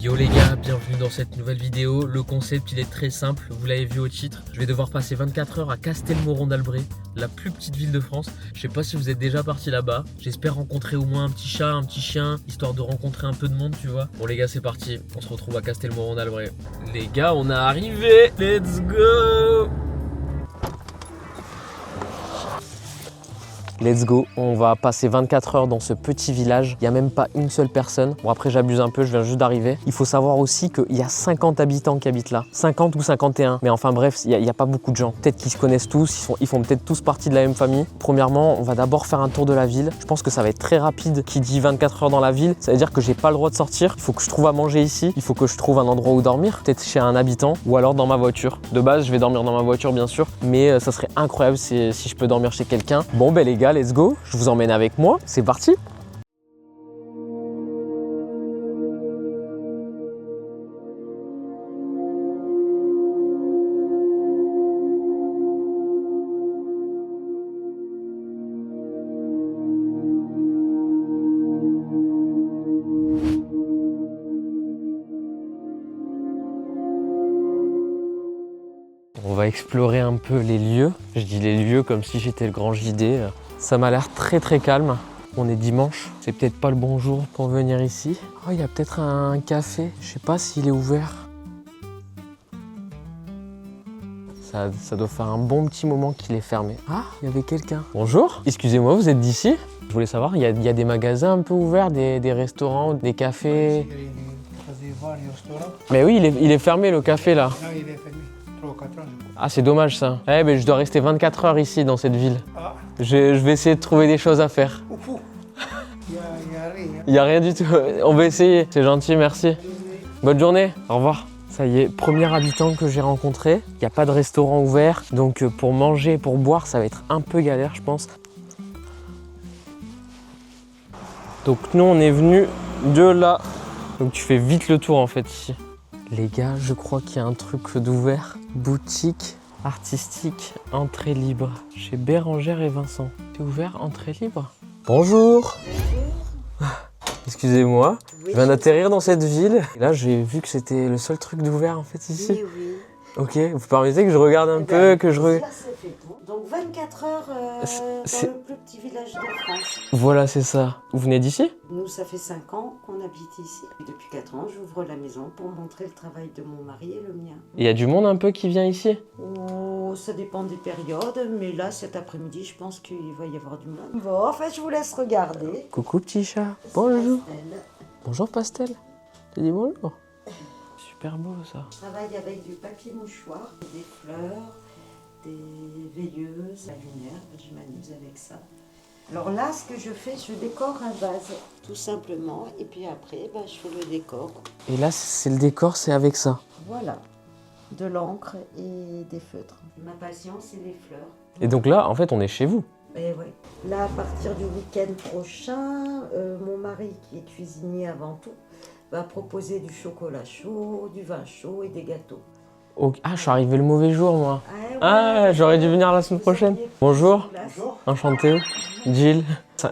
Yo les gars, bienvenue dans cette nouvelle vidéo. Le concept il est très simple, vous l'avez vu au titre. Je vais devoir passer 24 heures à Castelmoron-d'Albret, la plus petite ville de France. Je sais pas si vous êtes déjà parti là-bas. J'espère rencontrer au moins un petit chat, un petit chien, histoire de rencontrer un peu de monde, tu vois. Bon les gars, c'est parti, on se retrouve à Castelmoron-d'Albret. Les gars, on est arrivé, let's go! Let's go, on va passer 24 heures dans ce petit village, il n'y a même pas une seule personne. Bon après j'abuse un peu, je viens juste d'arriver. Il faut savoir aussi qu'il y a 50 habitants qui habitent là, 50 ou 51. Mais enfin bref, il n'y a pas beaucoup de gens. Peut-être qu'ils se connaissent tous, ils font peut-être tous partie de la même famille. Premièrement, on va d'abord faire un tour de la ville. Je pense que ça va être très rapide. Qui dit 24 heures dans la ville, ça veut dire que j'ai pas le droit de sortir. Il faut que je trouve à manger ici, il faut que je trouve un endroit où dormir, peut-être chez un habitant ou alors dans ma voiture. De base, je vais dormir dans ma voiture bien sûr, mais ça serait incroyable si je peux dormir chez quelqu'un. Bon ben les gars, let's go, je vous emmène avec moi, c'est parti. On va explorer un peu les lieux. Je dis les lieux comme si j'étais le grand JD. Ça m'a l'air très très calme. On est dimanche, c'est peut-être pas le bon jour pour venir ici. Oh, il y a peut-être un café, je sais pas s'il est ouvert. Ça doit faire un bon petit moment qu'il est fermé. Ah, il y avait quelqu'un. Bonjour, excusez-moi, vous êtes d'ici? Je voulais savoir, il y a des magasins un peu ouverts, des restaurants, des cafés. Mais oui, il est fermé le café là. Non, il est fermé. 3 ou 4 ans, je crois. Ah, c'est dommage ça. Eh ben, je dois rester 24 heures ici dans cette ville. Ah, Je vais essayer de trouver des choses à faire. ouf, ouf. Il y a rien. Il n'y a rien du tout. On va essayer. C'est gentil, merci. Bonne journée. Au revoir. Ça y est, premier habitant que j'ai rencontré. Il n'y a pas de restaurant ouvert. Donc pour manger, pour boire, ça va être un peu galère, je pense. Donc nous, on est venu de là. Donc tu fais vite le tour en fait ici. Les gars, je crois qu'il y a un truc d'ouvert. Boutique artistique, entrée libre. Chez Bérangère et Vincent. C'est ouvert, entrée libre? Bonjour. Excusez-moi, Oui. je viens d'atterrir dans cette ville. Et là, j'ai vu que c'était le seul truc d'ouvert en fait ici. Oui, oui. Ok, vous permettez que je regarde un peu, que je... Ça, c'est fait tout. Donc 24 heures C'est- dans le plus petit village de France. Voilà, c'est ça. Vous venez d'ici? Nous, ça fait 5 ans qu'on habite ici. Et depuis 4 ans, j'ouvre la maison pour montrer le travail de mon mari et le mien. Il y a du monde un peu qui vient ici? Oh, ça dépend des périodes, mais là, cet après-midi, je pense qu'il va y avoir du monde. Bon, en fait, je vous laisse regarder. Coucou petit chat. Bonjour. Pastel. Bonjour Pastel. Tu dis bonjour? Super beau ça. Je travaille avec du papier mouchoir, des fleurs, des veilleuses, la lumière, je m'amuse avec ça. Alors là, ce que je fais, je décore un vase, tout simplement, et puis après, je fais le décor. Et là, c'est le décor, c'est avec ça. Voilà, de l'encre et des feutres. Ma passion, c'est les fleurs. Et donc là, en fait, on est chez vous. Et ouais. Là, à partir du week-end prochain, mon mari, qui est cuisinier avant tout, va proposer du chocolat chaud, du vin chaud et des gâteaux. Ok. Ah, je suis arrivé le mauvais jour, moi. Ouais, Ah, j'aurais dû venir la semaine prochaine. Bonjour. Bonjour. Enchanté. Jill.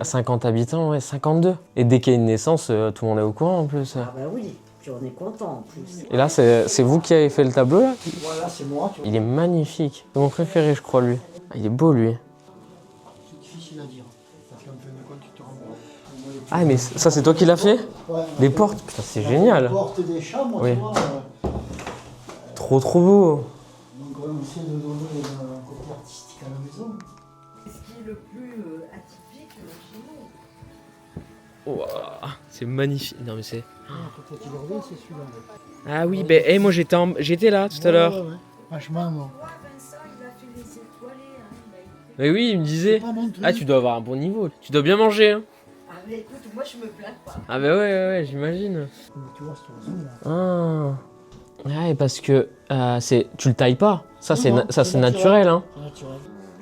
50 habitants, ouais, 52. Et dès qu'il y a une naissance, tout le monde est au courant en plus. Ah bah oui, puis on est content en plus. Et là, c'est vous qui avez fait le tableau, là? Voilà, c'est moi. Tu vois. Il est magnifique. C'est mon préféré, je crois, lui. Ah, il est beau, lui. C'est difficile à dire. Parce qu'en fin de compte, tu te rends compte. Ah, mais ça, c'est toi qui l'as fait? Ouais, Les portes, putain, c'est génial. Les portes des chambres, Oui. tu vois. Trop, trop beau. Donc on essaie de donner un côté artistique à la maison. Ce qui est le plus atypique chez nous. Ouah, c'est magnifique. Non, mais c'est... Peut-être qu'il revient, c'est celui-là. Ah oui, ben, moi, j'étais là tout à l'heure. Ouais. Franchement, moi. Vincent, il a fait les étoilés. Mais oui, il me disait... Pas mon truc. Ah, tu dois avoir un bon niveau. Tu dois bien manger, hein. Ah mais écoute, moi je me plains pas. Ah bah ouais, j'imagine. Mais tu vois, cet oiseau, là. Ah. Ouais, parce que tu le tailles pas. Ça, c'est Non, c'est naturel, hein. C'est naturel.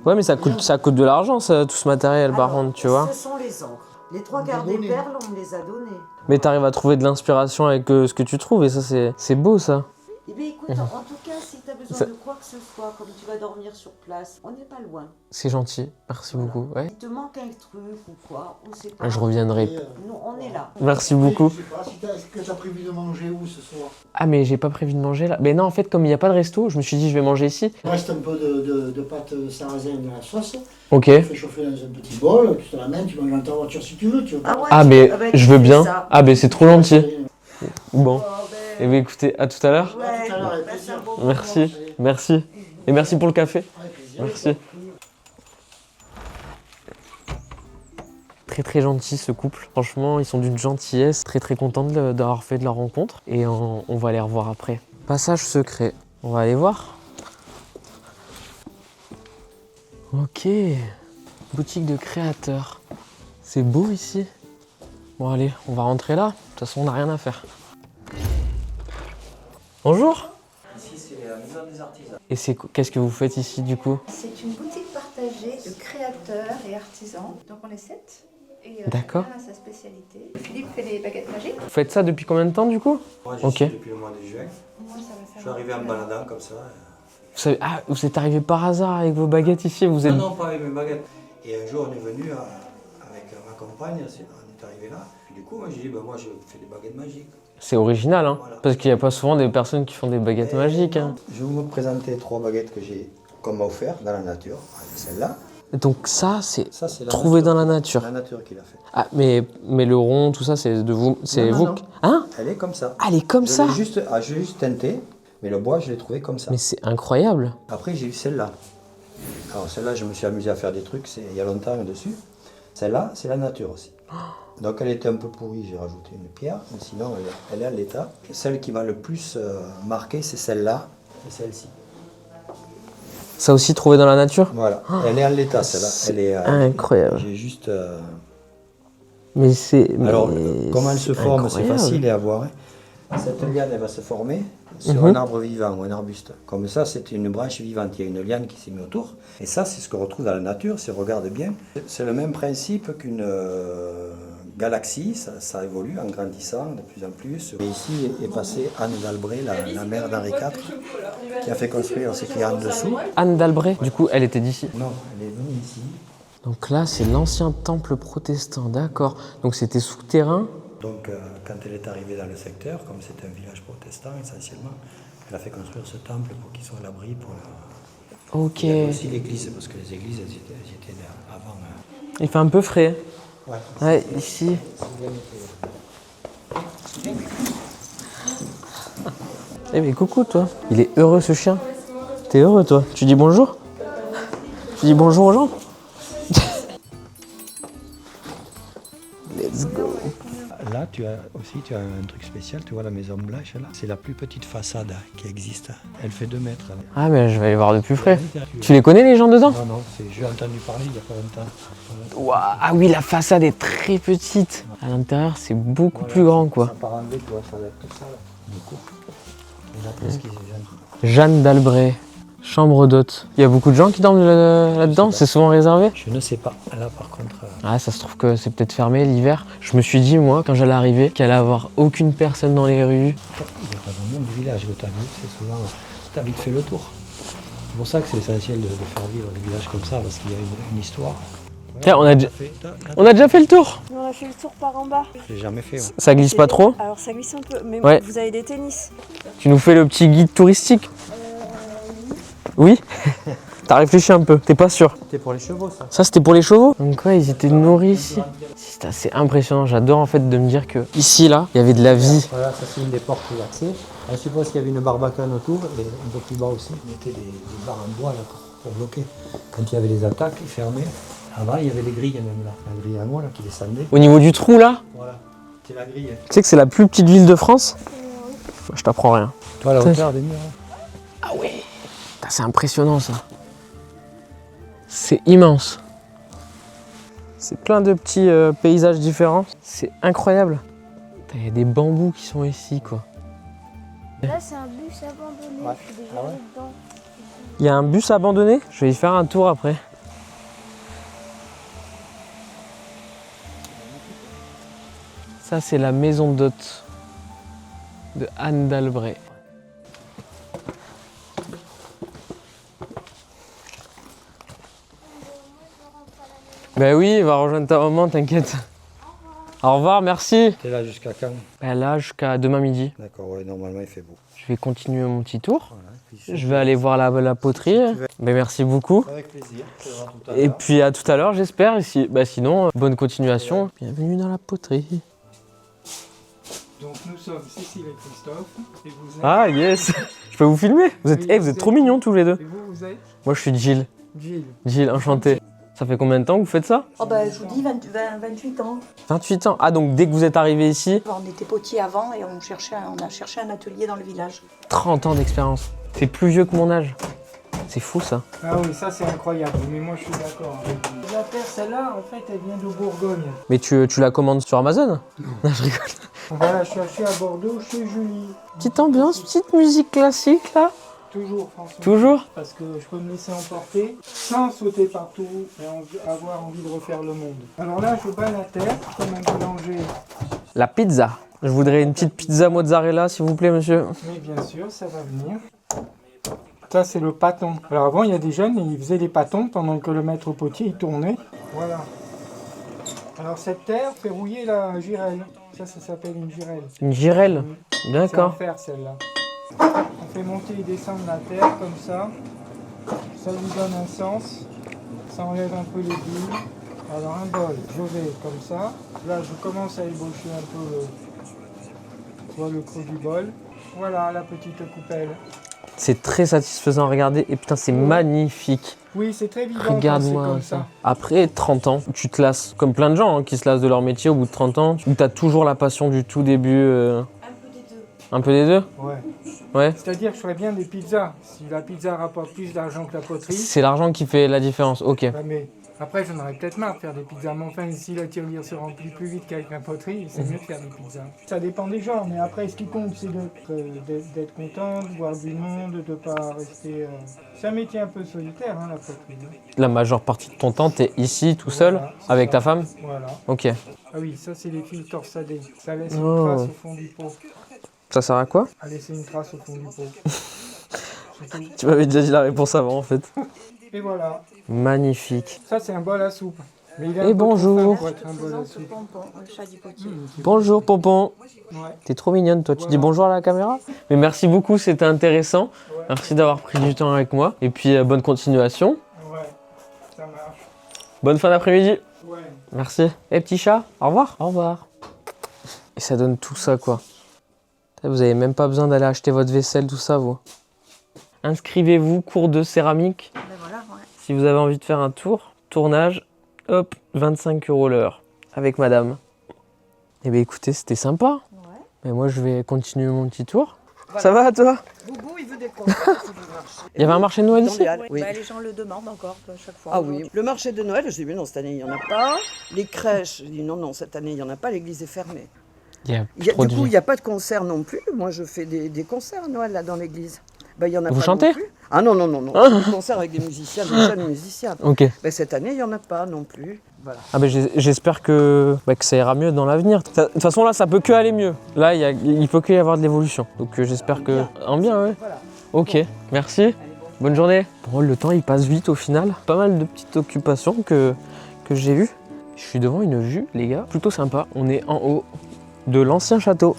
Ouais, mais ça coûte de l'argent, ça, tout ce matériel, par contre, tu vois. Ce sont les encres. Les 3 On les a quarts des donnés. perles, on me les a données. Mais t'arrives à trouver de l'inspiration avec ce que tu trouves, et ça, c'est beau, ça. Eh bien écoute, en tout cas, si tu as besoin Ça- de quoi que que ce soit, comme tu vas dormir sur place, on n'est pas loin. C'est gentil, merci beaucoup. Ouais. Il te manque un truc ou quoi, on sait pas. Je reviendrai. Et, Nous, on est là. Merci beaucoup. Je sais pas si est-ce que tu as prévu de manger où ce soir? Ah mais j'ai pas prévu de manger là. Mais non en fait comme il n'y a pas de resto, je me suis dit je vais manger ici. Il reste un peu de pâte sarrasin dans la sauce. Ok. Tu fais chauffer dans un petit bol, tu te l'amènes, tu manges dans ta voiture si tu veux. Tu veux pas. ouais, Ah mais ben, je tu veux fais bien. ça. Ah mais c'est trop gentil. Bon. Oh, Et bien écoutez, à tout à l'heure. Ouais, À tout à l'heure, avec passe plaisir. un bon moment. Merci. Merci. Et merci pour le café. Avec plaisir. Merci. Très très gentil ce couple. Franchement, ils sont d'une gentillesse. Très très content d'avoir fait de la rencontre. Et on va les revoir après. Passage secret. On va aller voir. Ok. Boutique de créateurs. C'est beau ici. Bon allez, on va rentrer là. De toute façon, on n'a rien à faire. Bonjour. Ici, c'est la maison des artisans. Et qu'est-ce que vous faites ici du coup? C'est une boutique partagée de créateurs et artisans. Donc on est 7. Et D'accord. chacun a sa spécialité. Philippe fait des baguettes magiques. Vous faites ça depuis combien de temps du coup? Moi, j'y Ok. suis depuis le mois de juin. Moi, ça va faire. Je suis arrivé en baladant comme ça. Vous êtes arrivé par hasard avec vos baguettes ici? Vous êtes... Non, non, pas avec mes baguettes. Et un jour, on est venu avec ma compagne, on est arrivé là. Puis du coup, moi, j'ai dit, moi, je fais des baguettes magiques. C'est original, hein? Voilà. Parce qu'il n'y a pas souvent des personnes qui font des baguettes Et magiques. Hein. Je vais vous présenter 3 baguettes qu'on m'a offert dans la nature. Celle-là. Donc ça, c'est Ça, c'est la trouvé nature. dans la nature. La nature qui l'a fait. Ah, mais le rond, tout ça, c'est de vous. C'est Non, vous. non. Hein? Elle est comme ça. Ah, elle est comme ça? J'ai juste teinté, mais le bois, je l'ai trouvé comme ça. Mais c'est incroyable. Après, j'ai eu celle-là. Alors celle-là, je me suis amusé à faire des trucs, il y a longtemps dessus. Celle-là, c'est la nature aussi. Donc elle était un peu pourrie, j'ai rajouté une pierre, mais sinon elle est à l'état. Celle qui m'a le plus marqué, c'est celle-là et celle-ci. Ça aussi trouvé dans la nature? Voilà, elle est à l'état celle-là. Elle est incroyable. J'ai juste... Mais c'est. Alors, mais comment elle se c'est forme, c'est incroyable. facile à voir. Hein. Cette liane, elle va se former sur Mhm. un arbre vivant ou un arbuste. Comme ça, c'est une branche vivante. Il y a une liane qui s'est mise autour. Et ça, c'est ce qu'on retrouve dans la nature, si on regarde bien. C'est le même principe qu'une galaxie. Ça évolue en grandissant de plus en plus. Et ici est passée Anne d'Albret, la mère d'Henri IV, qui a fait construire ce qu'il y a en dessous. Anne d'Albret, du coup, elle était d'ici. Non, elle est venue ici. Donc là, c'est l'ancien temple protestant, d'accord. Donc c'était souterrain. Donc, quand elle est arrivée dans le secteur, comme c'est un village protestant essentiellement, elle a fait construire ce temple pour qu'il soit à l'abri pour la... Ok. Il y avait aussi l'église, parce que les églises, elles étaient là avant. Il fait un peu frais. Ouais. Ouais, ici. Eh mais coucou toi. Il est heureux ce chien. T'es heureux toi? Tu dis bonjour? Tu dis bonjour aux gens? Let's go. Là, tu as un truc spécial, tu vois la maison blanche là. C'est la plus petite façade qui existe. Elle fait 2 mètres. Ah mais je vais aller voir de plus près. Tu les connais les gens dedans? Non, non, j'ai entendu parler il n'y a pas longtemps. Ouah, ah oui, la façade est très petite. À l'intérieur, c'est beaucoup plus grand quoi. Ça part en V, tu vois, ça va être tout ça là. Du coup, déjà presque, c'est gentil. Jeanne d'Albret, chambre d'hôte. Il y a beaucoup de gens qui dorment là-dedans? C'est souvent réservé? Je ne sais pas. Là, par contre... Ah, ça se trouve que c'est peut-être fermé l'hiver. Je me suis dit, moi, quand j'allais arriver, qu'il allait y avoir aucune personne dans les rues. Il n'y a pas grand monde du village où tu habites, c'est souvent... Tu as vite fait le tour. C'est pour ça que c'est essentiel de faire vivre des villages comme ça, parce qu'il y a une histoire. Tiens, on a déjà fait le tour. On a fait le tour par en bas. Je l'ai jamais fait. Ouais. Ça glisse pas trop? Alors ça glisse un peu, mais Ouais. vous avez des tennis. Tu nous fais le petit guide touristique? Oui. T'as réfléchi un peu, t'es pas sûr? C'était pour les chevaux, ça. Ça c'était pour les chevaux? Donc ouais, ils étaient nourris ici. C'est assez impressionnant, j'adore en fait de me dire que ici là, il y avait de la vie. Voilà, ça c'est une des portes d'accès. Je suppose qu'il y avait une barbacane autour et un peu plus bas aussi. Ils mettaient des barres en bois là, pour bloquer. Quand il y avait des attaques, ils fermaient. Avant, il y avait des grilles même là. La grille à moi là qui descendait. Au niveau du trou là, Voilà, c'est la grille. tu sais que c'est la plus petite ville de France? Je t'apprends rien. Toi, la hauteur des murs. Ah ouais. Putain, c'est impressionnant ça. C'est immense. C'est plein de petits paysages différents. C'est incroyable. Il y a des bambous qui sont ici quoi. Là, c'est un bus abandonné. Ouais. Je suis déjà Ah ouais allée dedans. Il y a un bus abandonné. Je vais y faire un tour après. Ça c'est la maison d'hôte de Anne d'Albret. Bah oui, va rejoindre ta maman, t'inquiète. Au revoir, merci. T'es là jusqu'à quand? Bah là, jusqu'à demain midi. D'accord, ouais, normalement il fait beau. Je vais continuer mon petit tour. Voilà, puis Je vais aller voir la poterie. Bah, merci beaucoup. Avec plaisir. Tu verras tout à Et l'heure. puis à tout à l'heure, j'espère. Sinon, bonne continuation. Bienvenue dans la poterie. Donc nous sommes Cécile et Christophe, et vous êtes... Ah yes. Je peux vous filmer? Vous êtes, Oui, vous êtes trop mignons tous les deux. Et vous êtes Moi, je suis Jill. Gilles. Jill, enchanté. Ça fait combien de temps que vous faites ça? Oh bah, je vous dis 28 ans. 28 ans. Ah, donc dès que vous êtes arrivé ici, On était potiers avant et on a cherché un atelier dans le village. 30 ans d'expérience. C'est plus vieux que mon âge. C'est fou ça. Ah oui, ça c'est incroyable, mais moi je suis d'accord avec vous. La terre, celle-là, en fait, elle vient de Bourgogne. Mais tu la commandes sur Amazon? Non, je rigole. Voilà, je suis à Bordeaux, chez Julie. Petite ambiance, petite musique classique là. Toujours, François. Toujours? Parce que je peux me laisser emporter sans sauter partout et avoir envie de refaire le monde. Alors là, je bats la terre comme un boulanger. La pizza. Je voudrais une petite pizza mozzarella s'il vous plaît monsieur. Mais bien sûr, ça va venir. Ça, c'est le pâton. Alors avant, il y a des jeunes, ils faisaient des pâtons pendant que le maître potier, il tournait. Voilà. Alors cette terre fait rouiller la girelle. Ça s'appelle une girelle. Une girelle. C'est en D'accord. fer, celle-là. On fait monter et descendre la terre comme ça. Ça lui donne un sens. Ça enlève un peu les bulles. Alors un bol, je vais comme ça. Là, je commence à ébaucher un peu le creux du bol. Voilà la petite coupelle. C'est très satisfaisant à regarder et putain c'est magnifique. Oui, c'est très vivant quand c'est Regarde-moi comme ça. ça. Après 30 ans, tu te lasses, comme plein de gens qui se lassent de leur métier au bout de 30 ans, où t'as toujours la passion du tout début. Un peu des deux. Un peu des deux? Ouais. Ouais. C'est-à-dire que je ferais bien des pizzas. Si la pizza rapporte plus d'argent que la poterie, C'est l'argent qui fait la différence, ok. bah, mais après j'en aurais peut-être marre de faire des pizzas. Mais enfin, si la tirelire se remplit plus vite qu'avec la poterie, c'est mieux de faire des pizzas. Ça dépend des genres, mais après ce qui compte c'est d'être content, de voir du monde, de ne pas rester... C'est un métier un peu solitaire, hein, la poterie. Hein. La majeure partie de ton temps, t'es ici tout seul, Voilà, c'est avec ça. ta femme? Voilà. Ok. Ah oui, ça c'est les fils torsadés. Ça laisse Oh. une trace au fond du pot. Ça sert à quoi? À laisser une trace au fond du pot. C'est tout. Tu m'avais déjà dit la réponse avant en fait. Et voilà. Magnifique. Ça c'est un bol à soupe. Mais il est Et un peu trop bonjour. fin pour être un bol à Présente soupe. Pompon, le chat du potier. Bonjour Pompon. Ouais. T'es trop mignonne toi, tu dis Voilà. bonjour à la caméra? Mais merci beaucoup, c'était intéressant. Ouais. Merci d'avoir pris du temps avec moi. Et puis bonne continuation. Ouais, ça marche. Bonne fin d'après-midi. Ouais. Merci. Et petit chat, au revoir. Au revoir. Et ça donne tout ça quoi. Vous avez même pas besoin d'aller acheter votre vaisselle, tout ça vous. Inscrivez-vous, cours de céramique. Ben voilà, ouais. Si vous avez envie de faire un tournage, hop, 25 € l'heure, avec madame. Eh bien écoutez, c'était sympa. Ouais. Mais moi je vais continuer mon petit tour. Ça va toi? Boubou, il veut des comptes. Il y avait un marché de Noël ici? Oui. Bah, les gens le demandent encore à chaque fois. Ah oui. Le marché de Noël, je dis, mais non, cette année, il n'y en a pas. Les crèches, je dis, non, cette année, il n'y en a pas. L'église est fermée. Il y a Du trop de coup, il vie. n'y a pas de concert non plus. Moi, je fais des concerts à Noël, là, dans l'église. Ben, il y en a Vous pas chantez non plus. Ah non. Des concerts avec des musiciens, des jeunes musiciens. Ok. Ben, cette année, il n'y en a pas non plus. Voilà. Ah ben j'espère que ça ira mieux dans l'avenir. De toute façon là ça peut que aller mieux. Là il peut que y avoir de l'évolution. Donc j'espère que... En bien ouais. Voilà. Ok, merci. Bonne journée. Bon, le temps il passe vite au final. Pas mal de petites occupations que j'ai vues. Je suis devant une vue les gars, plutôt sympa. On est en haut de l'ancien château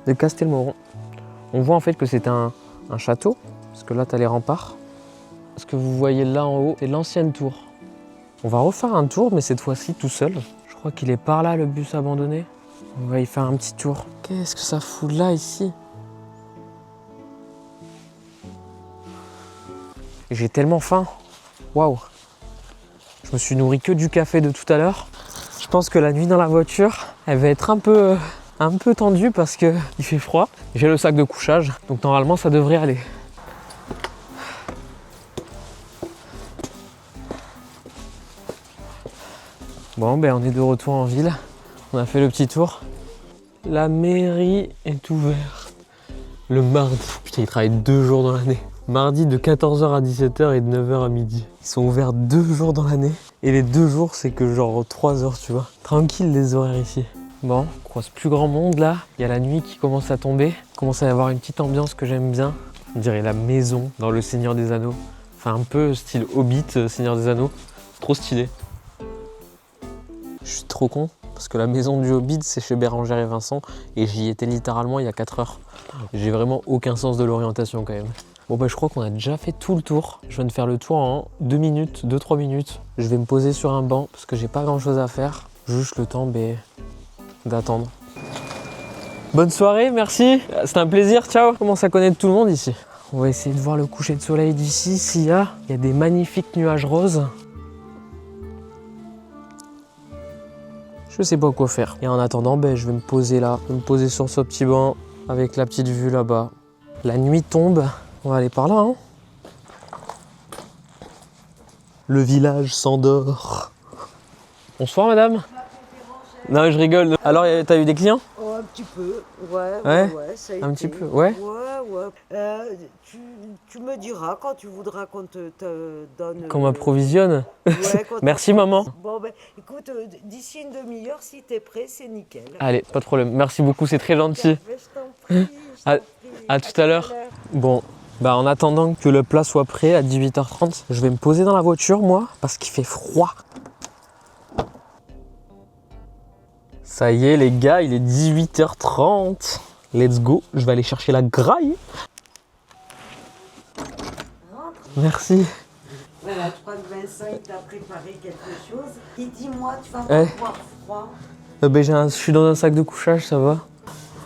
de Castelmoron. On voit en fait que c'est un château. Parce que là t'as les remparts. Ce que vous voyez là en haut, c'est l'ancienne tour. On va refaire un tour, mais cette fois-ci tout seul. Je crois qu'il est par là, le bus abandonné. On va y faire un petit tour. Qu'est-ce que ça fout là, ici? J'ai tellement faim. Waouh. Je me suis nourri que du café de tout à l'heure. Je pense que la nuit dans la voiture, elle va être un peu tendue parce qu'il fait froid. J'ai le sac de couchage, donc normalement ça devrait aller. Bon, ben on est de retour en ville. On a fait le petit tour. La mairie est ouverte le mardi. Putain, ils travaillent 2 jours dans l'année. Mardi de 14h à 17h et de 9h à midi. Ils sont ouverts 2 jours dans l'année. Et les 2 jours, c'est que genre 3 heures, tu vois. Tranquille les horaires ici. Bon, on croise plus grand monde là. Il y a la nuit qui commence à tomber. Il commence à y avoir une petite ambiance que j'aime bien. On dirait la maison dans Le Seigneur des Anneaux. Enfin, un peu style Hobbit, Seigneur des Anneaux. Trop stylé. Je suis trop con parce que la maison du Hobbit c'est chez Bérengère et Vincent et j'y étais littéralement il y a 4 heures. J'ai vraiment aucun sens de l'orientation quand même. Bon bah je crois qu'on a déjà fait tout le tour. Je viens de faire le tour en 2 minutes, 2-3 minutes. Je vais me poser sur un banc parce que j'ai pas grand chose à faire. Juste le temps d'attendre. Bonne soirée, merci. C'était un plaisir, ciao. On commence à connaître tout le monde ici. On va essayer de voir le coucher de soleil d'ici s'il y a. Il y a des magnifiques nuages roses. Je sais pas quoi faire. Et en attendant, je vais me poser là. Je vais me poser sur ce petit banc avec la petite vue là-bas. La nuit tombe. On va aller par là, hein. Le village s'endort. Bonsoir madame. Non, je rigole. Alors, t'as eu des clients? Oh, un petit peu, ouais, Ouais, ça a un été. petit peu, ouais. Ouais. Tu me diras quand tu voudras qu'on te donne... Qu'on m'approvisionne. Ouais, Merci maman. Bon, écoute, d'ici une demi-heure, si t'es prêt, c'est nickel. Allez, pas de problème. Merci beaucoup, c'est très gentil. Je t'en prie, À tout à l'heure. Bon, en attendant que le plat soit prêt à 18h30, je vais me poser dans la voiture, moi, parce qu'il fait froid. Ça y est les gars, il est 18h30. Let's go, je vais aller chercher la graille. Merci. Voilà, je crois que Vincent il t'a préparé quelque chose. Et dis-moi, tu vas Ouais. pas avoir froid? Je suis dans un sac de couchage, ça va?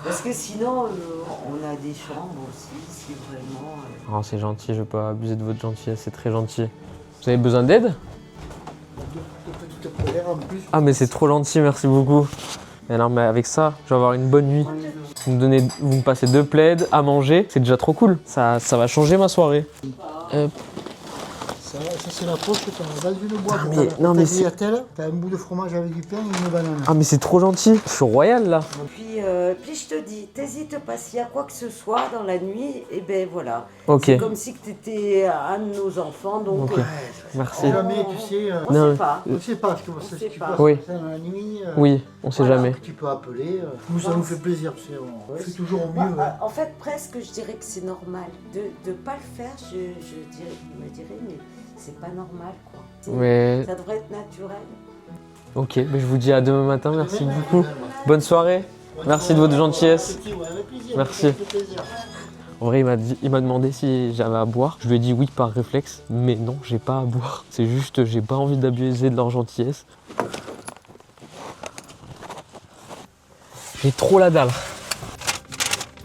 Parce que sinon, on a des chambres aussi, si vraiment... Oh, c'est gentil, je vais pas abuser de votre gentillesse, c'est très gentil. Vous avez besoin d'aide? De petites polaires en plus. Ah mais c'est trop gentil, merci beaucoup. Mais alors mais avec ça, je vais avoir une bonne nuit. Vous me passez 2 plaids à manger, c'est déjà trop cool. Ça va changer ma soirée. Ça c'est la poche que t'as dans une boîte. Ah, mais non mais c'est... T'as un bout de fromage avec du pain et une banane. Ah mais c'est trop gentil, je suis royal là. Puis je te dis, t'hésites pas, s'il y a quoi que ce soit dans la nuit, et ben voilà. Ok. C'est comme si tu étais un de nos enfants, donc... Ok. Merci. Si jamais, tu sais, On Non, sait pas. on ne sait pas, tu sait peux pas. Oui. faire ça dans la nuit. Oui, on sait Voilà. jamais. Tu peux appeler. Nous, ça nous fait plaisir, tu sais, on fait toujours au mieux. Moi, en fait, presque, je dirais que c'est normal. De ne pas le faire, je me dirais, mais c'est pas normal, quoi. Mais... Ça devrait être naturel. Ok, je vous dis à demain matin, merci beaucoup. Bonne soirée. Merci de votre gentillesse. Merci. En vrai, il m'a demandé si j'avais à boire. Je lui ai dit oui par réflexe, mais non, j'ai pas à boire. C'est juste, j'ai pas envie d'abuser de leur gentillesse. J'ai trop la dalle.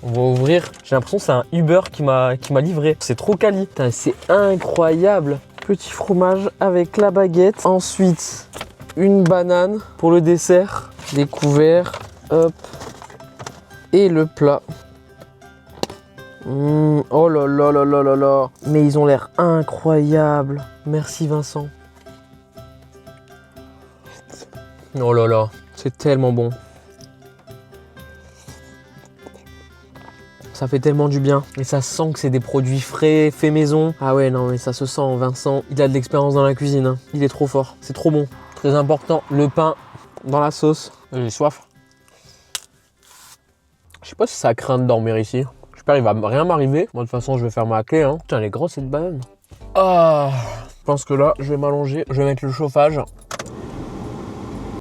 On va ouvrir. J'ai l'impression que c'est un Uber qui m'a livré. C'est trop quali. Putain, c'est incroyable. Petit fromage avec la baguette. Ensuite, une banane pour le dessert. Des couverts. Hop. Et le plat. Oh là là là là là là. Mais ils ont l'air incroyables. Merci Vincent. Oh là là. C'est tellement bon. Ça fait tellement du bien. Et ça sent que c'est des produits frais, faits maison. Ah ouais, non mais ça se sent. Vincent, il a de l'expérience dans la cuisine. Hein. Il est trop fort. C'est trop bon. Très important, le pain dans la sauce. J'ai soif. Je sais pas si ça craint de dormir ici. J'espère qu'il va rien m'arriver. Moi de toute façon je vais faire ma clé. Hein. Putain elle est grosse cette banane. Ah, je pense que là je vais m'allonger. Je vais mettre le chauffage.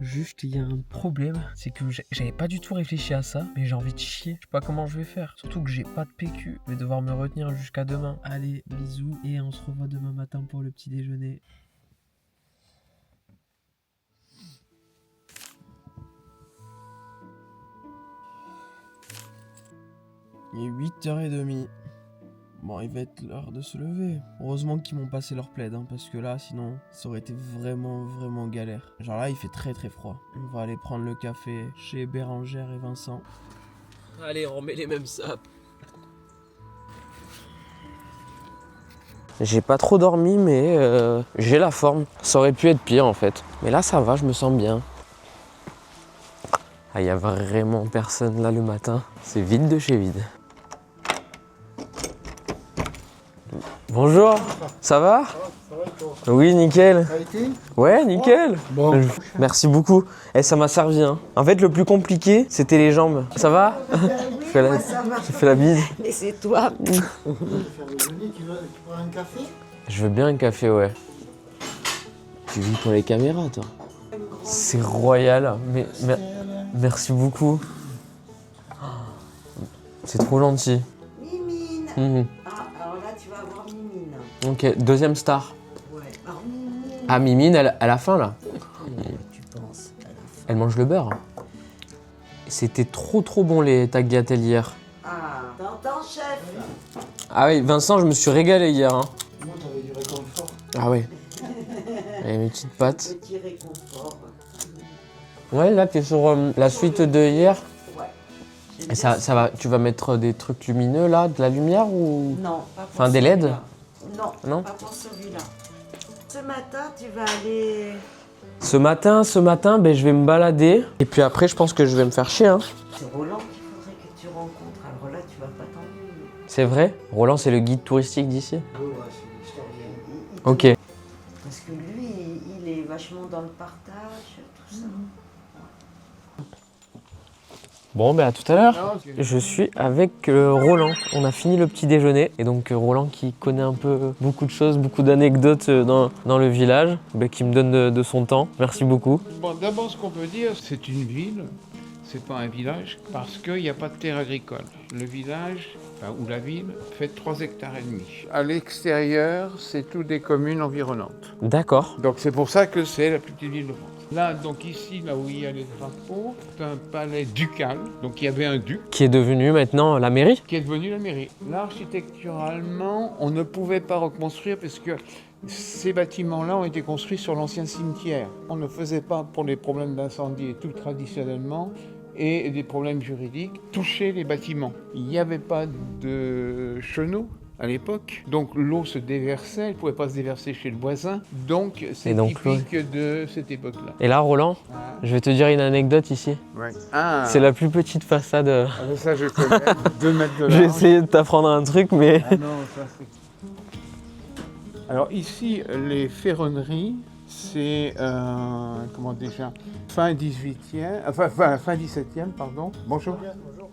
Juste il y a un problème, c'est que j'avais pas du tout réfléchi à ça, mais j'ai envie de chier. Je sais pas comment je vais faire. Surtout que j'ai pas de PQ. Je vais devoir me retenir jusqu'à demain. Allez, bisous et on se revoit demain matin pour le petit déjeuner. Il est 8h30. Bon, il va être l'heure de se lever. Heureusement qu'ils m'ont passé leur plaid, hein, parce que là, sinon, ça aurait été vraiment, vraiment galère. Genre là, il fait très, très froid. On va aller prendre le café chez Bérengère et Vincent. Allez, on remet les mêmes sapes. J'ai pas trop dormi, mais j'ai la forme. Ça aurait pu être pire, en fait. Mais là, ça va, je me sens bien. Ah, il y a vraiment personne là le matin. C'est vide de chez vide. Bonjour, ça va? Ça va et toi? Oui, nickel. Ça a été? Ouais, nickel. Bon. Merci beaucoup. Et ça m'a servi. Hein. En fait, le plus compliqué, c'était les jambes. Ça va? Oui, moi, ça va. Je fais la bise. Mais c'est toi. Tu prends un café? Je veux bien un café, ouais. Tu vis pour les caméras, toi? Une C'est royal, mais merci beaucoup. C'est trop gentil. Mimine. Mhm. Ah, alors là, tu vas avoir Mimine. Ok, deuxième star. Ouais. Alors Mimine. Ah, Mimine, elle a faim là. Tu penses à la fin. Elle mange le beurre. C'était trop bon les tagliatelles hier. Ah, t'entends, chef? Ah oui, Vincent, je me suis régalé hier. Hein. Moi, t'avais du réconfort. Ah ouais. Et mes petites pâtes. Petit réconfort. Ouais, là, t'es sur la suite de hier. Ouais. Et ça va, tu vas mettre des trucs lumineux là, de la lumière ou... Non, pas pour Enfin, des LED? celui-là. Non, Non pas pour celui-là. Ce matin, tu vas aller... Ce matin, ben, je vais me balader. Et puis après, je pense que je vais me faire chier. Hein. C'est Roland qu'il faudrait que tu rencontres. Alors là, tu vas pas t'ennuyer. C'est vrai? Roland, c'est le guide touristique d'ici? Ouais, c'est l'historien. Ok. Parce que lui, il est vachement dans le partage, tout ça. Bon, ben à tout à l'heure. Je suis avec Roland. On a fini le petit déjeuner. Et donc Roland qui connaît un peu beaucoup de choses, beaucoup d'anecdotes dans le village, ben, qui me donne de son temps. Merci beaucoup. Bon, d'abord, ce qu'on peut dire, c'est une ville, c'est pas un village, parce qu'il n'y a pas de terre agricole. Le village, ou la ville, fait 3,5 hectares. À l'extérieur, c'est toutes des communes environnantes. D'accord. Donc c'est pour ça que c'est la plus petite ville de France. Là, donc ici, là où il y a les drapeaux, c'est un palais ducal, donc il y avait un duc, Qui est devenu maintenant la mairie? qui est devenu la mairie. L'architecturalement, on ne pouvait pas reconstruire parce que ces bâtiments-là ont été construits sur l'ancien cimetière. On ne faisait pas, pour les problèmes d'incendie et tout traditionnellement, et des problèmes juridiques, toucher les bâtiments. Il n'y avait pas de chenaux à l'époque, donc l'eau se déversait, elle ne pouvait pas se déverser chez le voisin, donc c'est typique de cette époque-là. Et là, Roland, je vais te dire une anecdote ici. Ouais. Ah. C'est la plus petite façade. Ah, ça je connais, 2 mètres de large. J'ai essayé de t'apprendre un truc, mais... Ah non, ça c'est... Alors ici, les ferronneries, c'est, comment déjà, fin 18e, enfin fin 17e, pardon. Bonjour.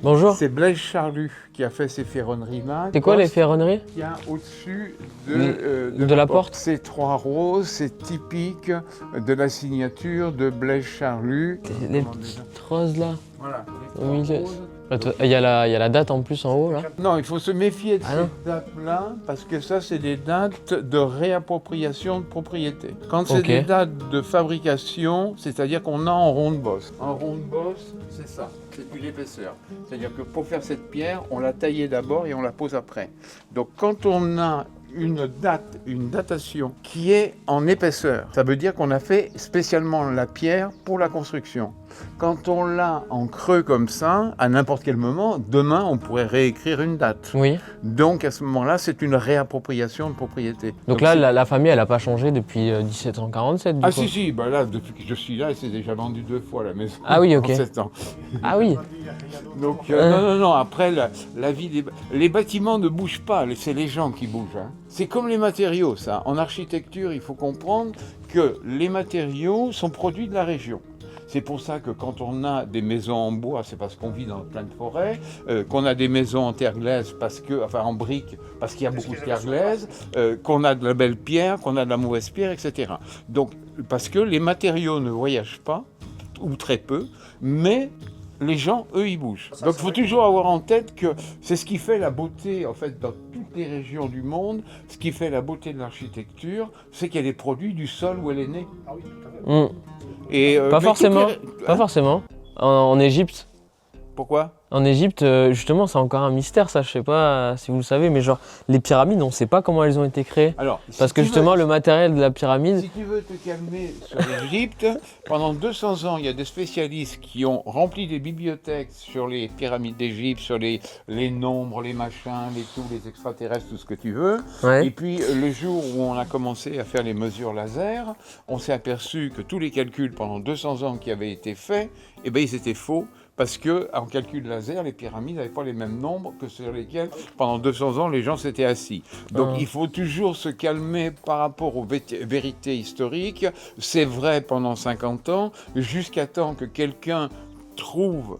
Bonjour. C'est Blaise Charlu qui a fait ces ferronneries-là. C'est quoi les ferronneries? Il y a au-dessus de la porte. Ces 3 roses, c'est typique de la signature de Blaise Charlu. Les petites roses là. Voilà. Au milieu. Il y a la date en plus en haut là. Non, il faut se méfier de Ah non. ces dates-là, parce que ça, c'est des dates de réappropriation de propriété. Quand c'est Ok. des dates de fabrication, c'est-à-dire qu'on a en rond de bosse. En rond de bosse, c'est ça, c'est une épaisseur. C'est-à-dire que pour faire cette pierre, on l'a taillée d'abord et on la pose après. Donc quand on a une datation qui est en épaisseur, ça veut dire qu'on a fait spécialement la pierre pour la construction. Quand on l'a en creux comme ça, à n'importe quel moment, demain, on pourrait réécrire une date. Oui. Donc à ce moment-là, c'est une réappropriation de propriété. Donc là, la famille, elle n'a pas changé depuis 1747 du Ah coup. si, bah là, depuis que je suis là, c'est déjà vendu 2 fois la maison. Ah oui, ok. En 7 ans. Ah oui. Donc non, après, la vie les bâtiments ne bougent pas, c'est les gens qui bougent. Hein. C'est comme les matériaux, ça. En architecture, il faut comprendre que les matériaux sont produits de la région. C'est pour ça que quand on a des maisons en bois, c'est parce qu'on vit dans plein de forêts, qu'on a des maisons en terre glaise, en briques, parce qu'il y a beaucoup de terre glaise, qu'on a de la belle pierre, qu'on a de la mauvaise pierre, etc. Donc, parce que les matériaux ne voyagent pas, ou très peu, mais les gens, eux, ils bougent. Donc il faut toujours avoir en tête que c'est ce qui fait la beauté, en fait, dans toutes les régions du monde, ce qui fait la beauté de l'architecture, c'est qu'elle est produite du sol où elle est née. Ah oui, tout à fait. Et, Pas forcément. Pas forcément. En Égypte. Pourquoi ? En Égypte, justement, c'est encore un mystère, ça. Je sais pas si vous le savez, mais genre les pyramides, on ne sait pas comment elles ont été créées. Alors, Parce que justement, le matériel de la pyramide. Si tu veux te calmer sur l'Égypte, pendant 200 ans, il y a des spécialistes qui ont rempli des bibliothèques sur les pyramides d'Égypte, sur les nombres, les machins, les extraterrestres, tout ce que tu veux. Ouais. Et puis, le jour où on a commencé à faire les mesures laser, on s'est aperçu que tous les calculs pendant 200 ans qui avaient été faits, eh ben, ils étaient faux. Parce qu'en calcul laser, les pyramides n'avaient pas les mêmes nombres que sur lesquels, pendant 200 ans, les gens s'étaient assis. Donc il faut toujours se calmer par rapport aux vérités historiques. C'est vrai pendant 50 ans, jusqu'à temps que quelqu'un trouve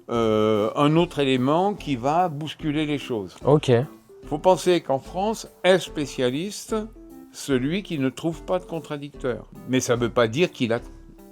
un autre élément qui va bousculer les choses. Ok. Il faut penser qu'en France, est spécialiste celui qui ne trouve pas de contradicteur. Mais ça ne veut pas dire qu'il a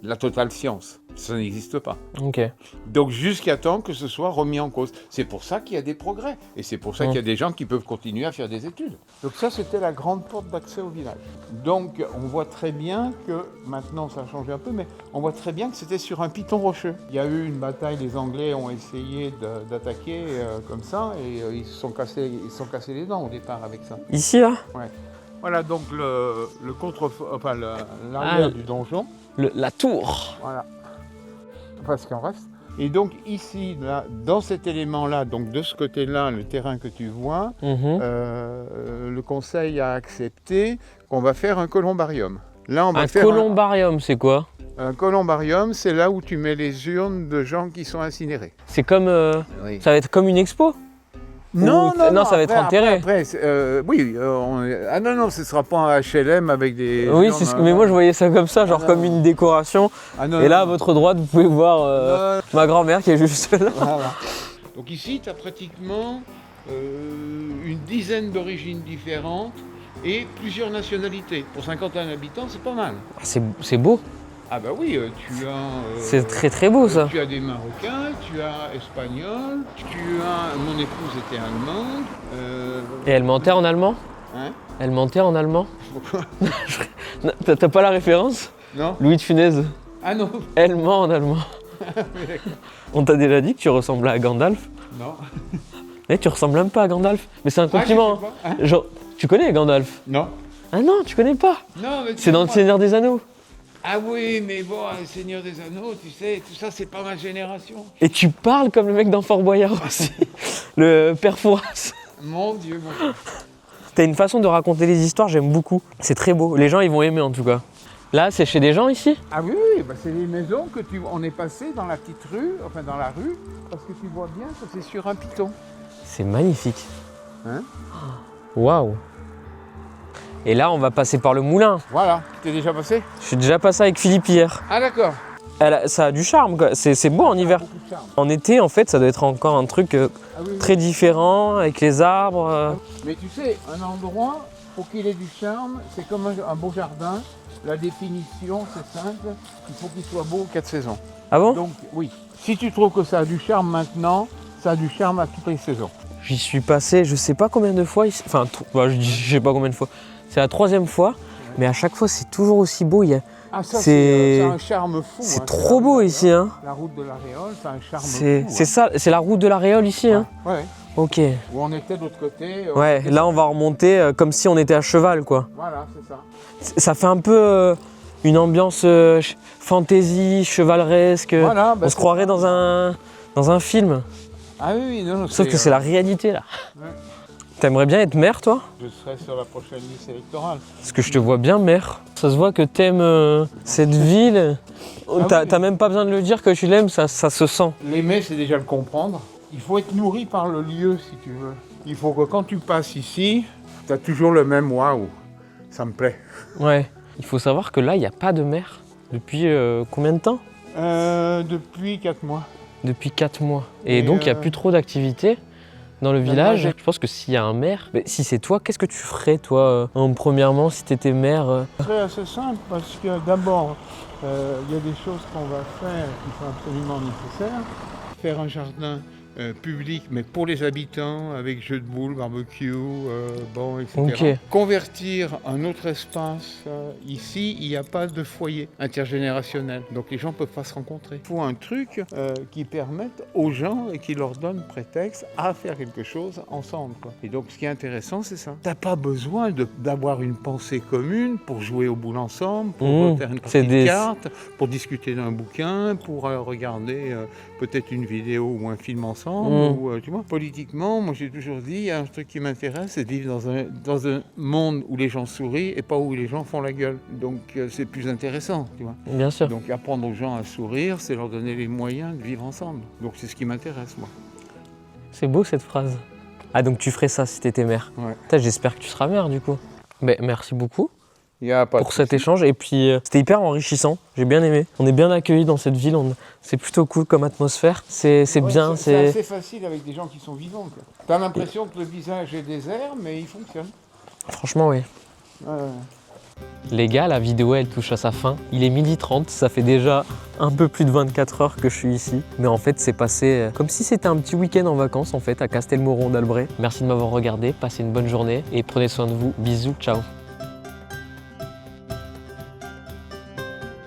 la totale science. Ça n'existe pas. Ok. Donc jusqu'à temps que ce soit remis en cause. C'est pour ça qu'il y a des progrès. Et c'est pour ça qu'il y a des gens qui peuvent continuer à faire des études. Donc ça, c'était la grande porte d'accès au village. Donc on voit très bien que, maintenant ça a changé un peu, mais on voit très bien que c'était sur un piton rocheux. Il y a eu une bataille, les Anglais ont essayé d'attaquer comme ça, et ils se sont cassés les dents au départ avec ça. Ici, là? Ouais. Voilà donc l'arrière du donjon. La tour. Voilà. Enfin, ce qu'il en reste. Et donc ici, là, dans cet élément-là, donc de ce côté-là, le terrain que tu vois, le conseil a accepté qu'on va faire un colombarium. Là, on va faire colombarium, c'est quoi? Un colombarium, c'est là où tu mets les urnes de gens qui sont incinérés. C'est comme... Ça va être comme une expo? Non, ça va être enterré. Ah non, ce ne sera pas un HLM avec des... Oui, mais moi je voyais ça comme ça, genre comme une décoration. Et là, à votre droite, vous pouvez voir ma grand-mère qui est juste là. Voilà. Donc ici, tu as pratiquement une dizaine d'origines différentes et plusieurs nationalités. Pour 51 habitants, c'est pas mal. C'est beau. Ah bah oui, tu as... c'est très très beau ça. Tu as des Marocains, tu as Espagnols, mon épouse était allemande. Et elle mentait en allemand? Hein? Elle mentait en allemand? Pourquoi? T'as pas la référence? Non. Louis de Funès. Ah non. Elle ment en allemand. On t'a déjà dit que tu ressemblais à Gandalf? Non. Mais tu ressembles même pas à Gandalf. Mais c'est un compliment. Ah, genre, tu connais Gandalf? Non. Ah non, tu connais pas? Non, mais c'est dans le Seigneur des Anneaux. Ah oui, mais bon, le Seigneur des Anneaux, tu sais, tout ça, c'est pas ma génération. Et tu parles comme le mec dans Fort Boyard aussi, le père Fouras. Mon Dieu, mon Dieu. T'as une façon de raconter les histoires, j'aime beaucoup. C'est très beau, les gens ils vont aimer en tout cas. Là, c'est chez des gens ici? Ah oui, bah, c'est les maisons que on est passé dans la petite rue, enfin dans la rue, parce que tu vois bien que c'est sur un piton. C'est magnifique. Hein? Waouh. Et là, on va passer par le moulin. Voilà, tu t'es déjà passé? Je suis déjà passé avec Philippe hier. Ah d'accord. Ça a du charme, quoi. C'est beau en hiver. En été, en fait, ça doit être encore un truc très différent, avec les arbres. Mais tu sais, un endroit, pour qu'il ait du charme, c'est comme un beau jardin. La définition, c'est simple, il faut qu'il soit beau aux 4 saisons. Ah bon? Donc oui, si tu trouves que ça a du charme maintenant, ça a du charme à toutes les saisons. J'y suis passé, je sais pas combien de fois ici. Enfin, je sais pas combien de fois. C'est la 3e fois, mais à chaque fois, c'est toujours aussi beau. Ah ça, c'est un charme fou. C'est trop beau ici. Hein. La route de la Réole, c'est un charme fou. C'est ça, c'est la route de la Réole ici. Hein. Ouais. Ok. Où on était de l'autre côté. Ouais, là on va remonter comme si on était à cheval, quoi. Voilà, c'est ça. Ça fait un peu une ambiance fantasy, chevaleresque. Voilà, on se croirait dans un film. Ah oui, non. Sauf que c'est la réalité là. Ouais. T'aimerais bien être maire, toi? Je serai sur la prochaine liste électorale. Parce que je te vois bien maire. Ça se voit que t'aimes cette ville. T'as même pas besoin de le dire que tu l'aimes, ça se sent. L'aimer, c'est déjà le comprendre. Il faut être nourri par le lieu, si tu veux. Il faut que quand tu passes ici, tu as toujours le même waouh. Ça me plaît. Ouais. Il faut savoir que là, il n'y a pas de maire. Depuis combien de temps? Depuis 4 mois. Depuis 4 mois. Et donc, il n'y a plus trop d'activités dans le village. Je pense que s'il y a un maire, si c'est toi, qu'est-ce que tu ferais, toi, premièrement, si tu étais maire? C'est assez simple parce que d'abord, il y a des choses qu'on va faire qui sont absolument nécessaires. Faire un jardin public, mais pour les habitants, avec jeux de boules, barbecue, etc. Okay. Convertir un autre espace. Ici, il n'y a pas de foyer intergénérationnel, donc les gens ne peuvent pas se rencontrer. Il faut un truc qui permette aux gens et qui leur donne prétexte à faire quelque chose ensemble, quoi. Et donc, ce qui est intéressant, c'est ça. Tu n'as pas besoin d'avoir une pensée commune pour jouer aux boules ensemble, pour faire une partie de cartes, pour discuter d'un bouquin, pour regarder peut-être une vidéo ou un film ensemble. Ou, tu vois, politiquement, moi j'ai toujours dit, il y a un truc qui m'intéresse, c'est de vivre dans un monde où les gens sourient et pas où les gens font la gueule. Donc c'est plus intéressant, tu vois. Bien sûr. Donc apprendre aux gens à sourire, c'est leur donner les moyens de vivre ensemble. Donc c'est ce qui m'intéresse, moi. C'est beau cette phrase. Ah, donc tu ferais ça si t'étais maire. Ouais. J'espère que tu seras maire du coup. Mais merci beaucoup. Pour cet échange, et puis c'était hyper enrichissant, j'ai bien aimé. On est bien accueillis dans cette ville, c'est plutôt cool comme atmosphère, c'est bien. C'est assez facile avec des gens qui sont vivants. Tu as l'impression que le visage est désert, mais il fonctionne. Franchement, oui. Les gars, la vidéo elle touche à sa fin. Il est 12h30, ça fait déjà un peu plus de 24 heures que je suis ici. Mais en fait, c'est passé comme si c'était un petit week-end en vacances en fait à Castelmoron d'Albret. Merci de m'avoir regardé, passez une bonne journée et prenez soin de vous. Bisous, ciao.